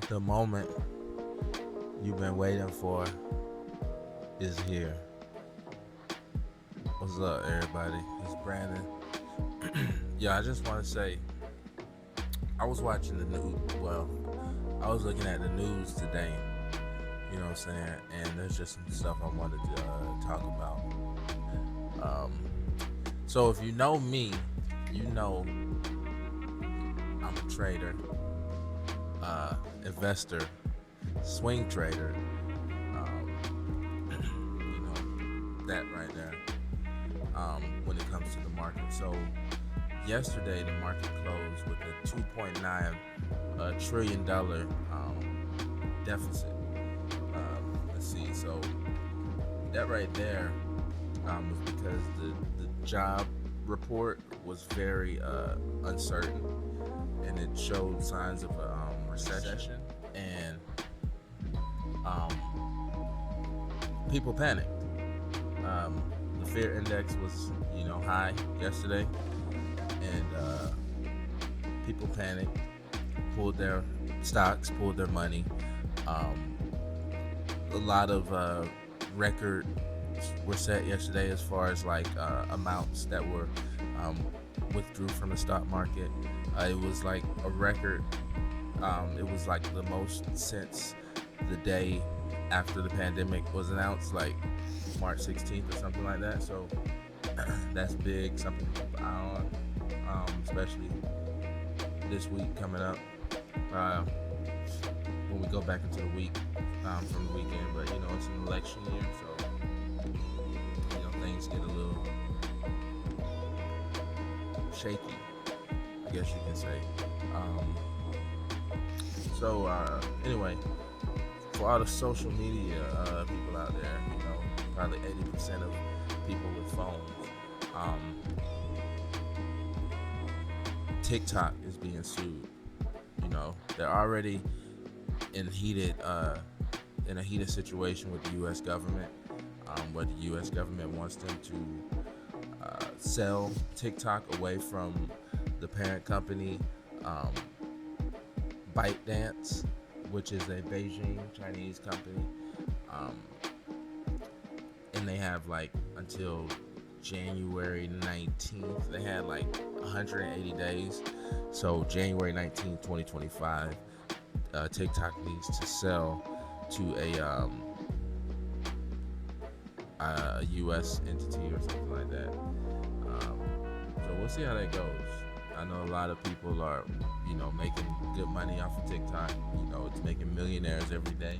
The moment you've been waiting for is here. What's up, everybody? It's Brandon. Yeah, I just want to say I was watching the news. Well, I was looking at the news today. You know what I'm saying? And there's just some stuff I wanted to talk about. Um, so if you know me, you know I'm a trader, investor, swing trader. You know that right there. When it comes to the market. So yesterday the market closed with a 2.9 trillion dollar deficit. Let's see. So that right there was because the job report was very uncertain, and it showed signs of a recession, and people panicked. The fear index was, high yesterday, and people panicked, pulled their stocks, pulled their money. Um, a lot of records were set yesterday as far as like amounts that were um, withdrew from the stock market. It was like a record. It was like the most since the day after the pandemic was announced, like March 16th or something like that. So that's big, something to keep an eye on, especially this week coming up uh, when we go back into the week from the weekend. But it's an election year, so things get a little shaky, I guess you can say. Anyway, for all the social media people out there, probably 80% of people with phones. TikTok is being sued. They're already in in a heated situation with the U.S. government, where the U.S. government wants them to sell TikTok away from the parent company, ByteDance, which is a Beijing Chinese company, and they have like until January 19th. They had like 180 days. So January 19th, 2025, TikTok needs to sell to a U.S. entity or something like that. So we'll see how that goes. I know a lot of people are, making good money off of TikTok. It's making millionaires every day.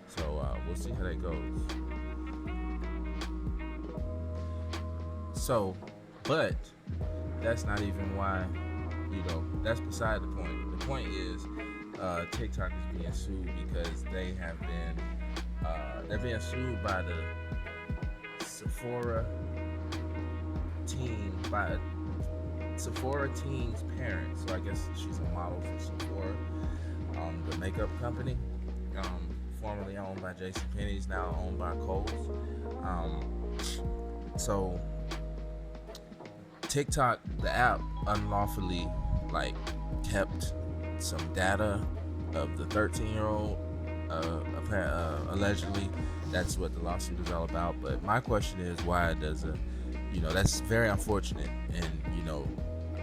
So we'll see how that goes. So, but that's not even why, that's beside the point. The point is, TikTok is being sued because they're being sued by the Sephora Teen's parents. So I guess she's a model for Sephora, the makeup company, formerly owned by JCPenney's, now owned by Kohl's. So TikTok, the app, unlawfully kept some data of the 13-year-old. Allegedly, that's what the lawsuit is all about. But my question is, why does that's very unfortunate, and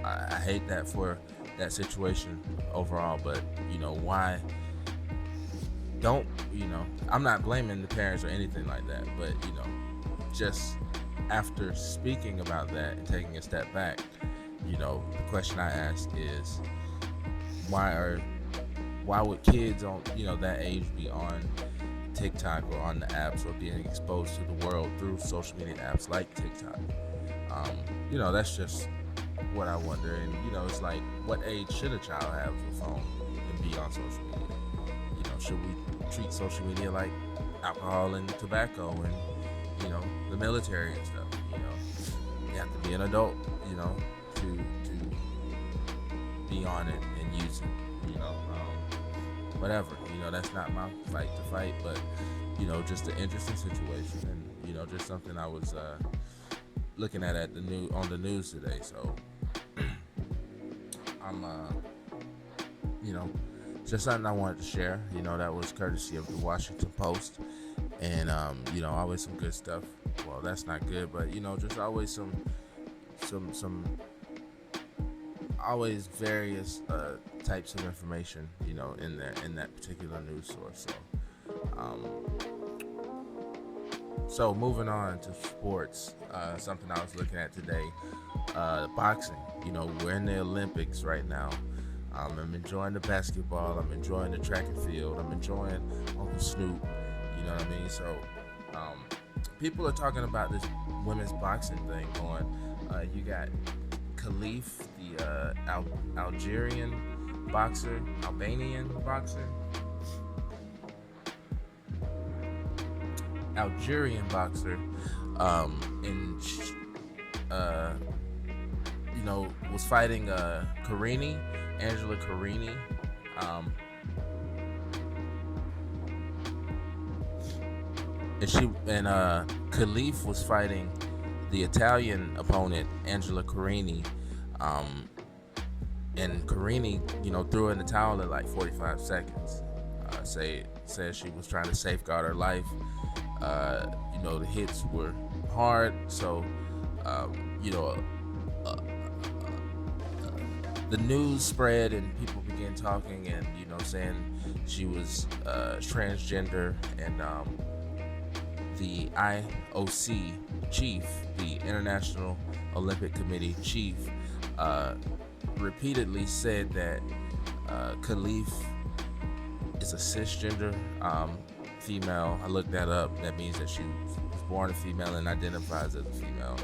I hate that for that situation overall. But why don't I'm not blaming the parents or anything like that, but just after speaking about that and taking a step back, the question I ask is, why would kids on that age be on TikTok or on the apps or being exposed to the world through social media apps like TikTok? That's just what I wonder. And it's like, what age should a child have a phone and be on social media? Should we treat social media like alcohol and tobacco and the military and stuff? You have to be an adult, to be on it and use it. Whatever. That's not my fight to fight, but just an interesting situation, and just something I was looking at on the news today. So I'm just something I wanted to share. That was courtesy of the Washington Post, and always some good stuff. Well, that's not good, but just always some always various types of information, in there in that particular news source. So moving on to sports, something I was looking at today, boxing. We're in the Olympics right now. I'm enjoying the basketball. I'm enjoying the track and field. I'm enjoying Uncle Snoop. You know what I mean? So people are talking about this women's boxing thing going. You got Khalif, the Albanian boxer, was fighting Angela Carini. And Khalif was fighting the Italian opponent Angela Carini. And Carini, threw in the towel in like 45 seconds. Said she was trying to safeguard her life. The hits were hard, so the news spread and people began talking and saying she was transgender, and the IOC chief, the International Olympic Committee chief, repeatedly said that Khalif is a cisgender female. I looked that up. That means that she was born a female and identifies as a female.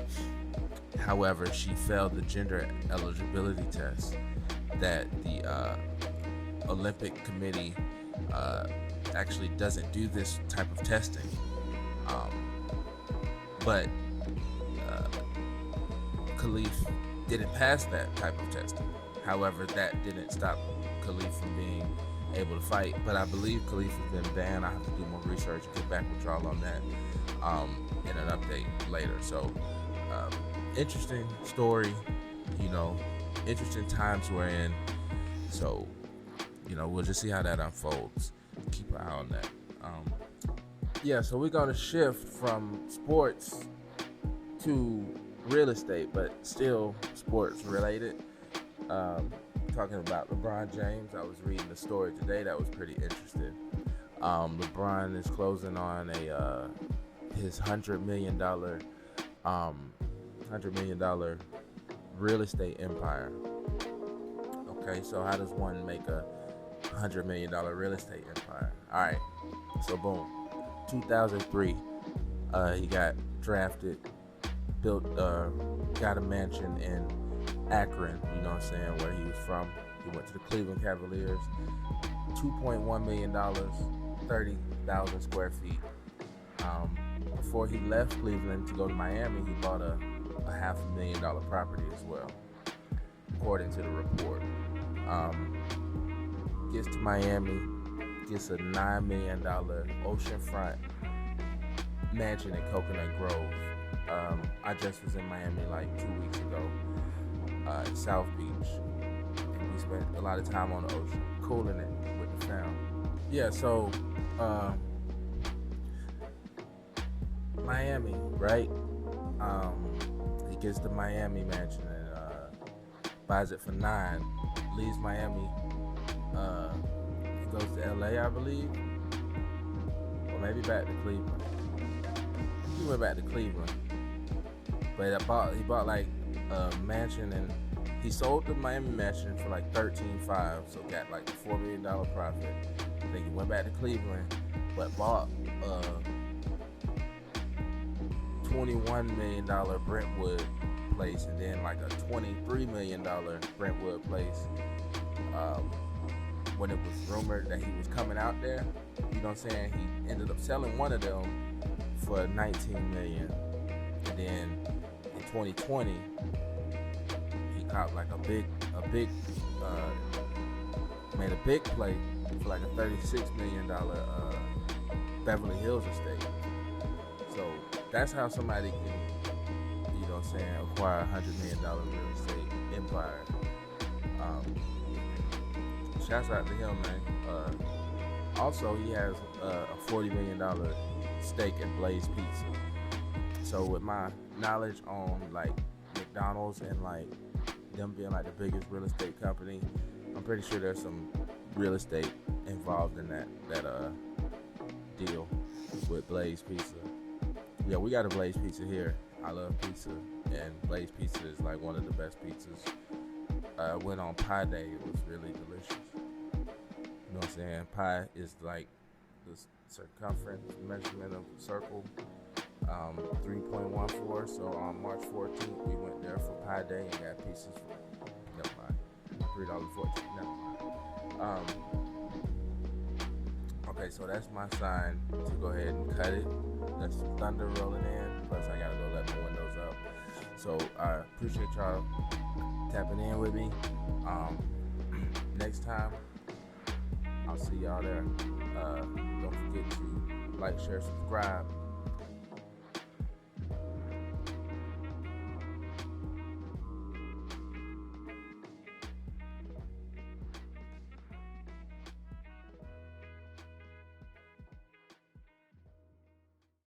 However, she failed the gender eligibility test that the Olympic Committee actually doesn't do this type of testing. But Khalif didn't pass that type of testing. However, that didn't stop Khalif from being able to fight. But I believe Khalif has been banned. I have to do more research and get back with y'all on that in an update later. So, interesting story, interesting times we're in. So, we'll just see how that unfolds. Keep an eye on that. So we're going to shift from sports to real estate, but still sports related. Talking about LeBron James, I was reading the story today that was pretty interesting. LeBron is closing on his $100 million real estate empire. Okay, so how does one make a $100 million real estate empire? All right, so boom, 2003, he got drafted, got a mansion in Akron, where he was from. He went to the Cleveland Cavaliers, $2.1 million, 30,000 square feet. Before he left Cleveland to go to Miami, he bought a $500,000 property as well, according to the report. Gets to Miami, gets a $9 million oceanfront mansion in Coconut Grove. I just was in Miami like 2 weeks ago, in South Beach, and we spent a lot of time on the ocean, cooling it with the fam. So Miami, right? He gets the Miami mansion and buys it for $9 million, leaves Miami, he goes to LA, I believe, or maybe back to Cleveland. He went back to Cleveland, but he bought like a mansion, and he sold the Miami mansion for like $13.5, so got like a $4 million profit. Then he went back to Cleveland, but bought a $21 million Brentwood place, and then like a $23 million Brentwood place. When it was rumored that he was coming out there, he ended up selling one of them for $19 million, and then in 2020 he caught like made a big play for like a $36 million Beverly Hills estate. So that's how somebody can, acquire $100 million real estate empire. shouts out to him, man. Also, he has a $40 million stake in Blaze Pizza. So with my knowledge on like McDonald's and like them being like the biggest real estate company, I'm pretty sure there's some real estate involved in that deal with Blaze Pizza. Yeah, we got a Blaze Pizza here. I love pizza, and Blaze Pizza is like one of the best pizzas. Went on Pie Day. It was really delicious. You know what I'm saying? Pi is like the circumference measurement of a circle, 3.14. So on March 14th, we went there for Pi Day and got pieces for, never mind, $3.14. Never mind. Okay, so that's my sign to go ahead and cut it. That's thunder rolling in. Plus, I gotta go let my windows up. So I appreciate y'all tapping in with me. Next time, I'll see y'all there. Don't forget to like, share, subscribe.